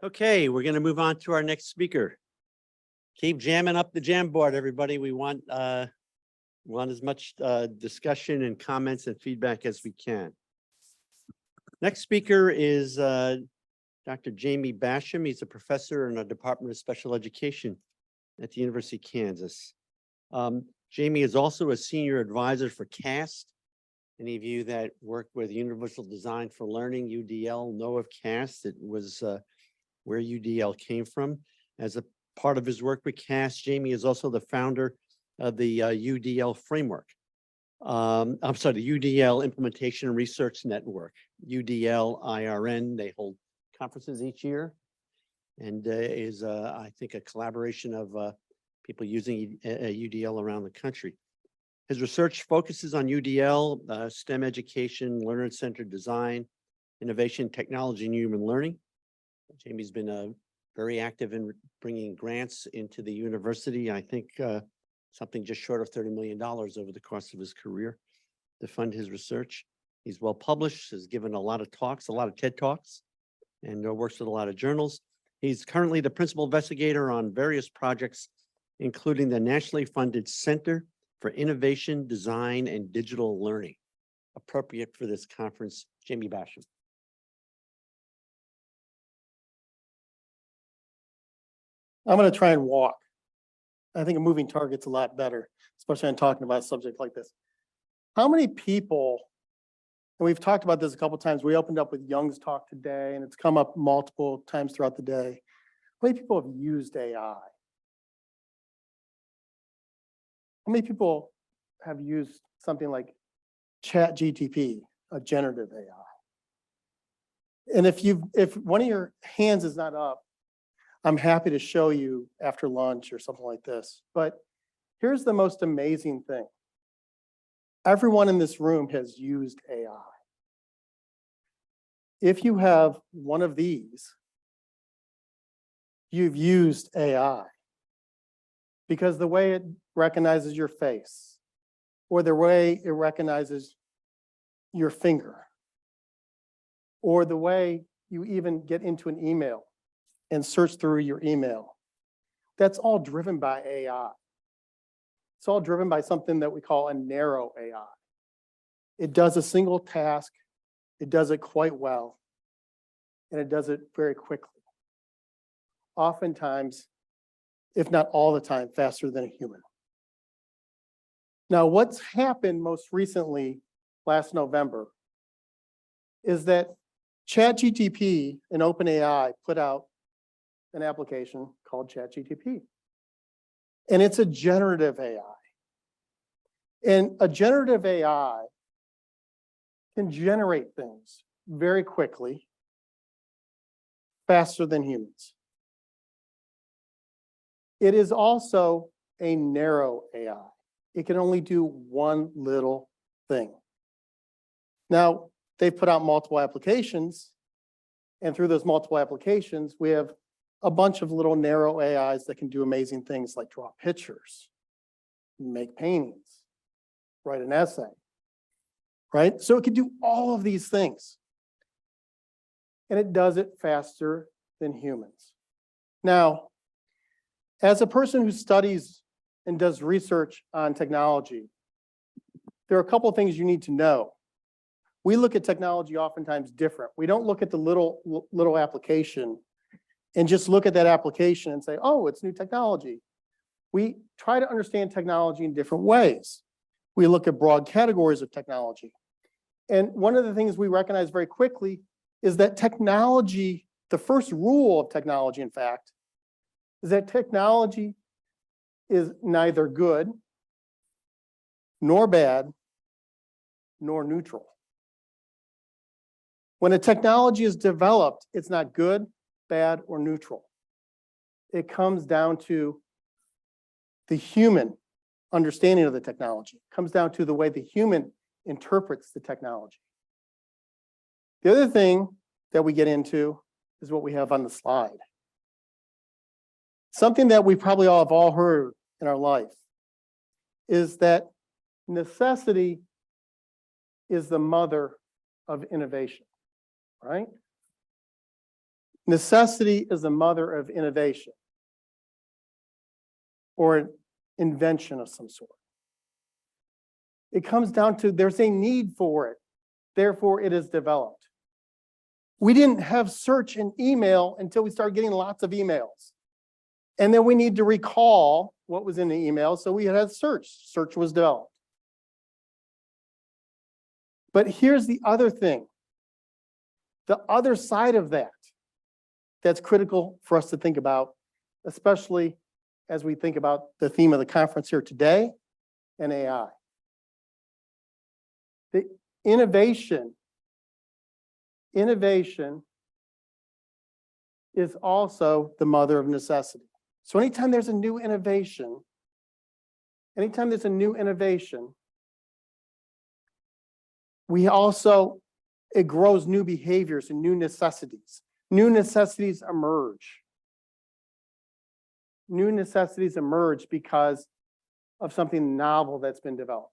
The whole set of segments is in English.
Okay, we're going to move on to our next speaker. Keep jamming up the Jamboard, everybody. We want as much discussion and comments and feedback as we can. Next speaker is Dr. Jamie Basham. He's a professor in the Department of Special Education at the University of Kansas. Jamie is also a senior advisor for CAST. Any of you that work with Universal Design for Learning, UDL, know of CAST. It was where UDL came from. As a part of his work with CAST, Jamie is also the founder of the UDL framework. I'm sorry, the UDL Implementation and Research Network, UDL IRN. They hold conferences each year and is, I think, a collaboration of people using UDL around the country. His research focuses on UDL, STEM education, learner-centered design, innovation, technology, and human learning. Jamie's been very active in bringing grants into the university. I think something just short of $30 million over the course of his career to fund his research. He's well published, has given a lot of talks, a lot of TED Talks, and works with a lot of journals. He's currently the principal investigator on various projects, including the nationally funded Center for Innovation, Design, and Digital Learning. Appropriate for this conference, Jamie Basham. I'm going to try and walk. I think a moving target's a lot better, especially when talking about a subject like this. How many people, and we've talked about this a couple of times, we opened up with Young's talk today, and it's come up multiple times throughout the day. How many people have used AI? How many people have used something like ChatGPT, a generative AI? And if one of your hands is not up, I'm happy to show you after lunch or something like this. But here's the most amazing thing. Everyone in this room has used AI. If you have one of these, you've used AI. Because the way it recognizes your face, or the way it recognizes your finger, or the way you even get into an email and search through your email, that's all driven by AI. It's all driven by something that we call a narrow AI. It does a single task, it does it quite well, and it does it very quickly. Oftentimes, if not all the time, faster than a human. Now, what's happened most recently, last November, is that ChatGPT and OpenAI put out an application called ChatGPT. And it's a generative AI. And a generative AI can generate things very quickly, faster than humans. It is also a narrow AI. It can only do one little thing. Now, they've put out multiple applications, and through those multiple applications, we have a bunch of little narrow AIs that can do amazing things like draw pictures, make paintings, write an essay, right? So it can do all of these things. And it does it faster than humans. Now, as a person who studies and does research on technology, there are a couple of things you need to know. We look at technology oftentimes different. We don't look at the little application and just look at that application and say, oh, it's new technology. We try to understand technology in different ways. We look at broad categories of technology. And one of the things we recognize very quickly is that technology, the first rule of technology, in fact, is that technology is neither good, nor bad, nor neutral. When a technology is developed, it's not good, bad, or neutral. It comes down to the human understanding of the technology. It comes down to the way the human interprets the technology. The other thing that we get into is what we have on the slide. Something that we probably all have heard in our life is that necessity is the mother of innovation, right? necessity is the mother of innovation or an invention of some sort. It comes down to there's a need for it, therefore it is developed. We didn't have search and email until we started getting lots of emails. And then we need to recall what was in the email, so we had search. Search was developed. But here's the other thing. The other side of that, that's critical for us to think about, especially as we think about the theme of the conference here today and AI. The innovation is also the mother of necessity. So anytime there's a new innovation, it grows new behaviors and new necessities. New necessities emerge. New necessities emerge because of something novel that's been developed.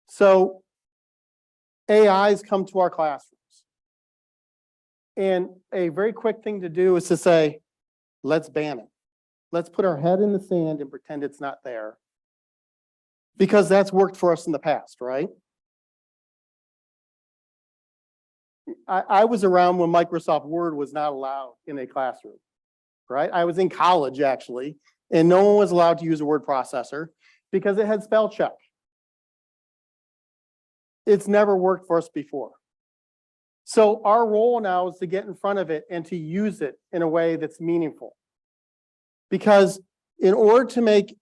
So AIs come to our classrooms. And a very quick thing to do is to say, let's ban it. Let's put our head in the sand and pretend it's not there. Because that's worked for us in the past, right? I was around when Microsoft Word was not allowed in a classroom, right? I was in college, actually, and no one was allowed to use a word processor because it had spell check. It's never worked for us before. So our role now is to get in front of it and to use it in a way that's meaningful. Because in order to make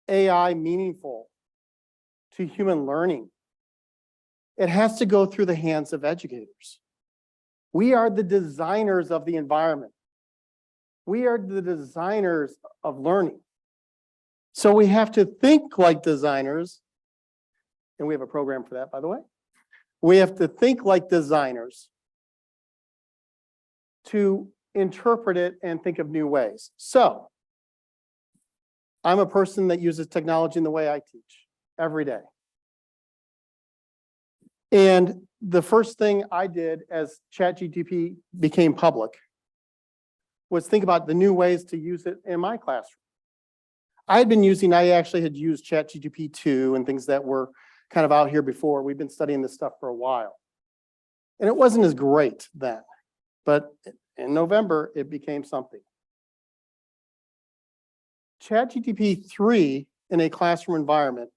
AI meaningful to human learning, it has to go through the hands of educators. We are the designers of the environment. We are the designers of learning. So we have to think like designers, and we have a program for that, by the way. We have to think like designers to interpret it and think of new ways. So I'm a person that uses technology in the way I teach every day. And the first thing I did as ChatGPT became public was think about the new ways to use it in my classroom. I actually had used ChatGPT 2 and things that were kind of out here before. We've been studying this stuff for a while. And it wasn't as great then, but in November, it became something. ChatGPT 3 in a classroom environment,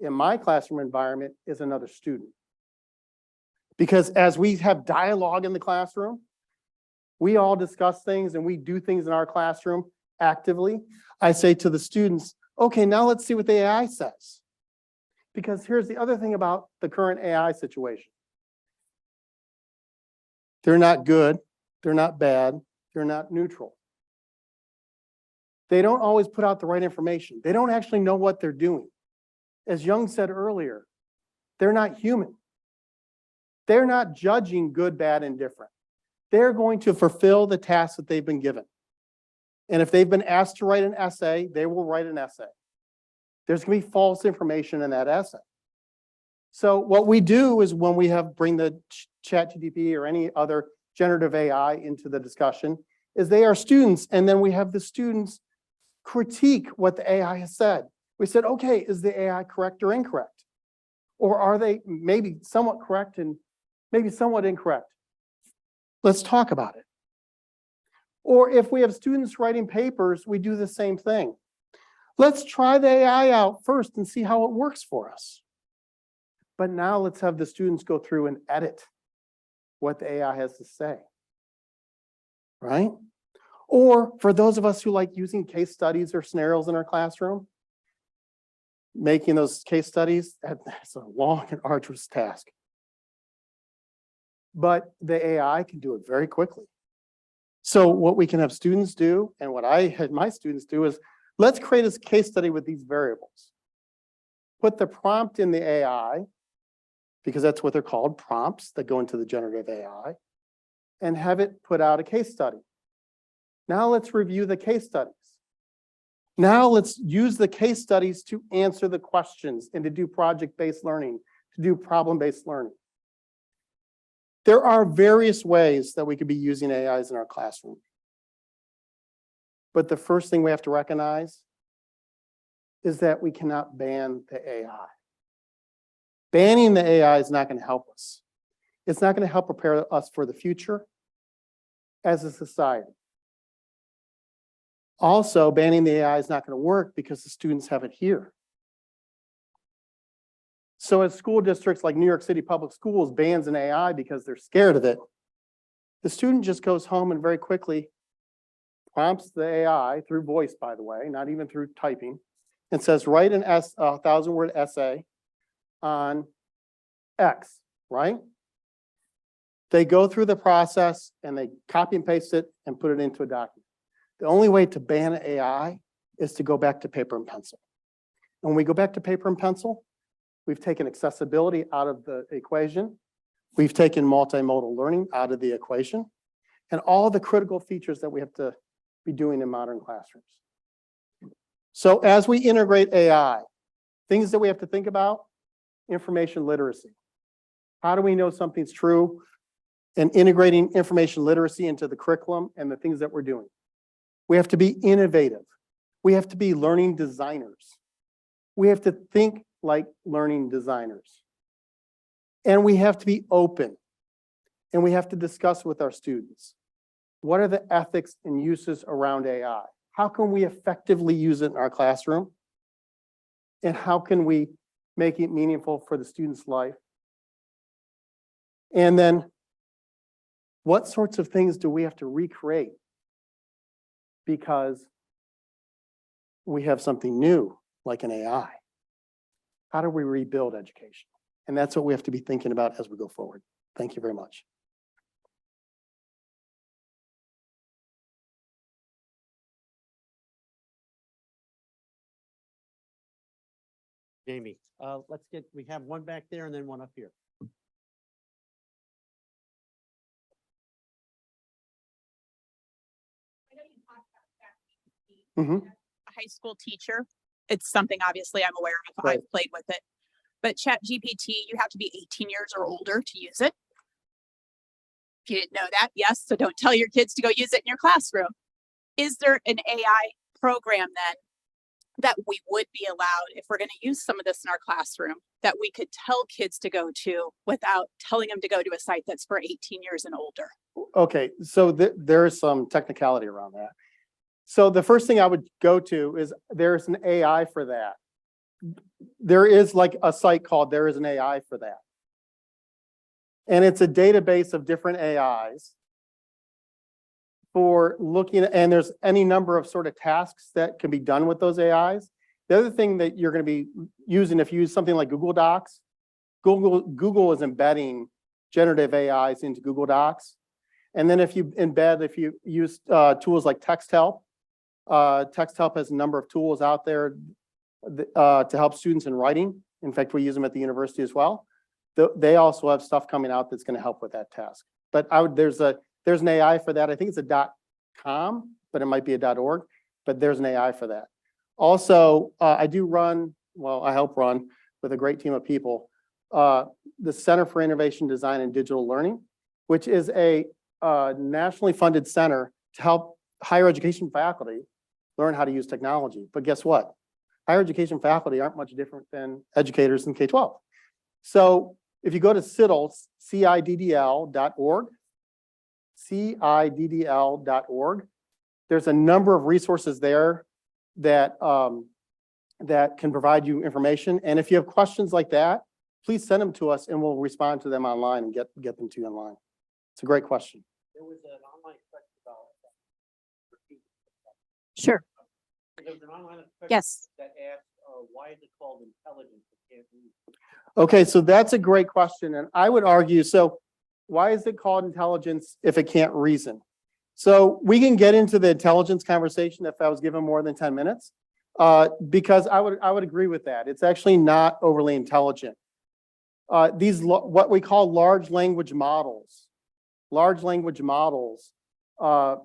in my classroom environment, is another student. Because as we have dialogue in the classroom, we all discuss things and we do things in our classroom actively. I say to the students, okay, now let's see what the AI says. Because here's the other thing about the current AI situation. They're not good, they're not bad, they're not neutral. They don't always put out the right information. They don't actually know what they're doing. As Young said earlier, they're not human. They're not judging good, bad, and different. They're going to fulfill the tasks that they've been given. And if they've been asked to write an essay, they will write an essay. There's going to be false information in that essay. So what we do is when we bring the ChatGPT or any other generative AI into the discussion, is they are students, and then we have the students critique what the AI has said. We said, okay, is the AI correct or incorrect? Or are they maybe somewhat correct and maybe somewhat incorrect? Let's talk about it. Or if we have students writing papers, we do the same thing. Let's try the AI out first and see how it works for us. But now let's have the students go through and edit what the AI has to say, right? Or for those of us who like using case studies or scenarios in our classroom, making those case studies, that's a long and arduous task. But the AI can do it very quickly. So what we can have students do, and what I had my students do, is let's create a case study with these variables. Put the prompt in the AI, because that's what they're called, prompts that go into the generative AI, and have it put out a case study. Now let's review the case studies. Now let's use the case studies to answer the questions and to do project-based learning, to do problem-based learning. There are various ways that we could be using AIs in our classroom. But the first thing we have to recognize is that we cannot ban the AI. Banning the AI is not going to help us. It's not going to help prepare us for the future as a society. Also, banning the AI is not going to work because the students have it here. So as school districts like New York City Public Schools bans an AI because they're scared of it, the student just goes home and very quickly prompts the AI through voice, by the way, not even through typing, and says, write a 1,000-word essay on X, right? They go through the process and they copy and paste it and put it into a document. The only way to ban AI is to go back to paper and pencil. And when we go back to paper and pencil, we've taken accessibility out of the equation. We've taken multimodal learning out of the equation, and all the critical features that we have to be doing in modern classrooms. So as we integrate AI, things that we have to think about: information literacy. How do we know something's true? And integrating information literacy into the curriculum and the things that we're doing. We have to be innovative. We have to be learning designers. We have to think like learning designers. And we have to be open. And we have to discuss with our students. What are the ethics and uses around AI? How can we effectively use it in our classroom? And how can we make it meaningful for the student's life? And then, what sorts of things do we have to recreate because we have something new, like an AI? How do we rebuild education? And that's what we have to be thinking about as we go forward. Thank you very much. Jamie, we have one back there and then one up here. Mm-hmm. A high school teacher. It's something obviously I'm aware of. Right. I've played with it. But ChatGPT, you have to be 18 years or older to use it. If you didn't know that, yes. So don't tell your kids to go use it in your classroom. Is there an AI program then that we would be allowed, if we're going to use some of this in our classroom, that we could tell kids to go to without telling them to go to a site that's for 18 years and older? Okay, so there is some technicality around that. So the first thing I would go to is there's an AI for that. There is like a site called There Is an AI for that. And it's a database of different AIs for looking at, and there's any number of sort of tasks that can be done with those AIs. The other thing that you're going to be using, if you use something like Google Docs, Google is embedding generative AIs into Google Docs. And then if you use tools like TextHelp, TextHelp has a number of tools out there to help students in writing. In fact, we use them at the university as well. They also have stuff coming out that's going to help with that task. But there's an AI for that. I think it's a .com, but it might be a .org. But there's an AI for that. Also, I help run with a great team of people, the Center for Innovation, Design, and Digital Learning, which is a nationally funded center to help higher education faculty learn how to use technology. But guess what? Higher education faculty aren't much different than educators in K-12. So if you go to CIDL, ciddl.org, ciddl.org, there's a number of resources there that can provide you information. And if you have questions like that, please send them to us and we'll respond to them online and get them to you online. It's a great question. There was an online question about Sure. there was an online question Yes. that asked, why is it called intelligence? It can't read. Okay, so that's a great question. And I would argue, so why is it called intelligence if it can't reason? So we can get into the intelligence conversation if I was given more than 10 minutes, because I would agree with that. It's actually not overly intelligent. These what we call large language models are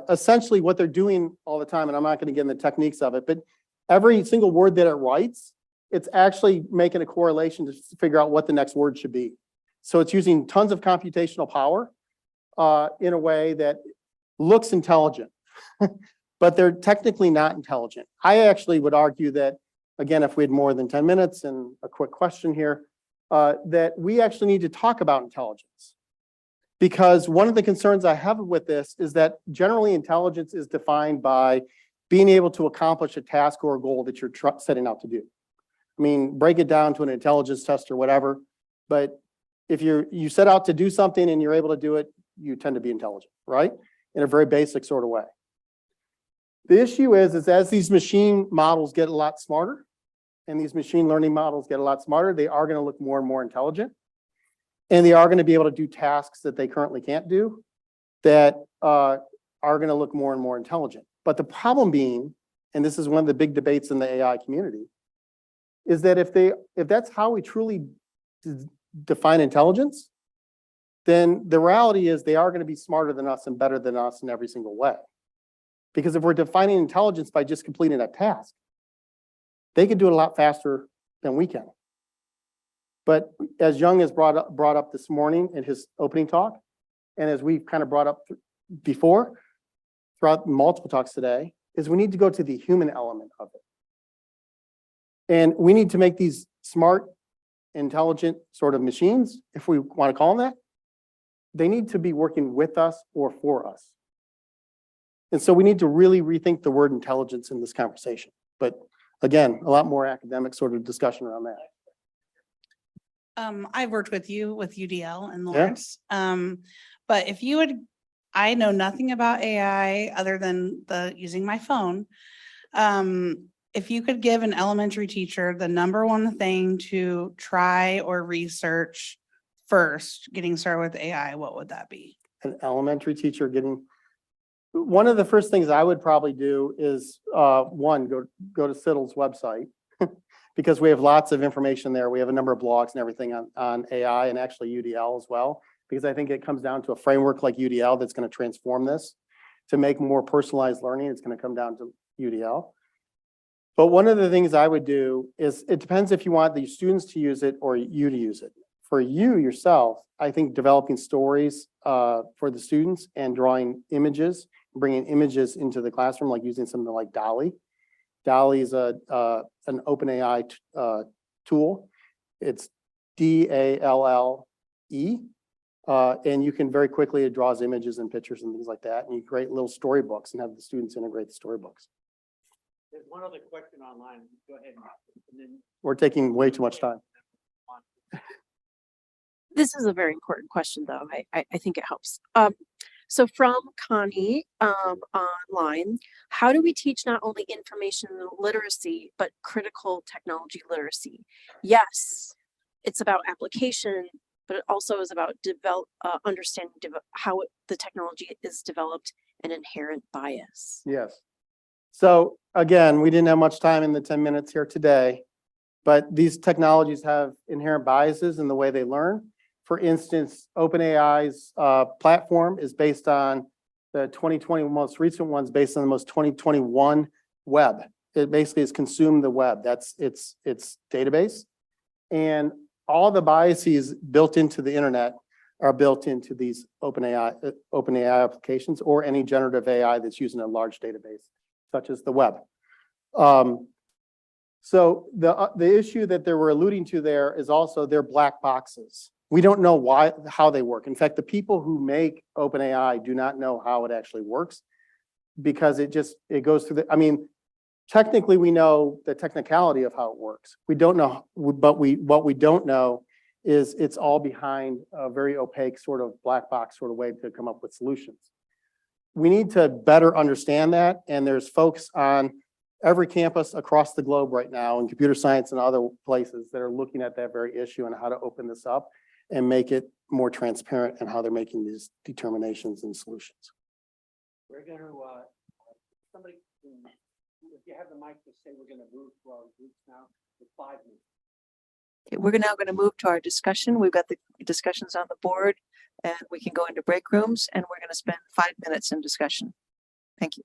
essentially what they're doing all the time, and I'm not going to get into the techniques of it, but every single word that it writes, it's actually making a correlation to figure out what the next word should be. So it's using tons of computational power in a way that looks intelligent, but they're technically not intelligent. I actually would argue that, again, if we had more than 10 minutes and a quick question here, that we actually need to talk about intelligence. Because one of the concerns I have with this is that generally intelligence is defined by being able to accomplish a task or a goal that you're setting out to do. I mean, break it down to an intelligence test or whatever, but if you set out to do something and you're able to do it, you tend to be intelligent, right? In a very basic sort of way. The issue is as these machine models get a lot smarter and these machine learning models get a lot smarter, they are going to look more and more intelligent. And they are going to be able to do tasks that they currently can't do that are going to look more and more intelligent. But the problem being, and this is one of the big debates in the AI community, is that if that's how we truly define intelligence, then the reality is they are going to be smarter than us and better than us in every single way. Because if we're defining intelligence by just completing a task, they can do it a lot faster than we can. But as Young has brought up this morning in his opening talk, and as we've kind of brought up before, throughout multiple talks today, is we need to go to the human element of it. And we need to make these smart, intelligent sort of machines, if we want to call them that. They need to be working with us or for us. And so we need to really rethink the word intelligence in this conversation. But again, a lot more academic sort of discussion around that. I've worked with you with UDL and Lawrence. But if you would, I know nothing about AI other than using my phone. If you could give an elementary teacher the number one thing to try or research first, getting started with AI, what would that be? An elementary teacher one of the first things I would probably do is one, go to CITL's website. Because we have lots of information there. We have a number of blogs and everything on AI and actually UDL as well, because I think it comes down to a framework like UDL that's going to transform this to make more personalized learning. It's going to come down to UDL. But one of the things I would do is it depends if you want the students to use it or you to use it. For you yourself, I think developing stories for the students and drawing images, bringing images into the classroom, like using something like DALL-E. DALL-E is an OpenAI tool. It's DALLE. And you can very quickly, it draws images and pictures and things like that. And you create little storybooks and have the students integrate the storybooks. There's one other question online. Go ahead. And then We're taking way too much time. This is a very important question, though. I think it helps. So from Connie online, how do we teach not only information literacy, but critical technology literacy? Yes, it's about application, but it also is about understanding how the technology is developed and inherent bias. Yes. So again, we didn't have much time in the 10 minutes here today, but these technologies have inherent biases in the way they learn. For instance, OpenAI's platform is based on the 2020 most recent ones, based on the most 2021 web. It basically has consumed the web. That's its database. And all the biases built into the internet are built into these OpenAI applications or any generative AI that's using a large database, such as the web. So the issue that they were alluding to there is also they're black boxes. We don't know how they work. In fact, the people who make OpenAI do not know how it actually works because it goes through technically we know the technicality of how it works. We don't know, but what we don't know is it's all behind a very opaque sort of black box sort of way to come up with solutions. We need to better understand that, and there's folks on every campus across the globe right now in computer science and other places that are looking at that very issue and how to open this up and make it more transparent in how they're making these determinations and solutions. we're going to, somebody, if you have the mic, to say we're going to move to our groups now for 5 minutes. Okay, we're now going to move to our discussion. We've got the discussions on the board, and we can go into break rooms, and we're going to spend 5 minutes in discussion. Thank you.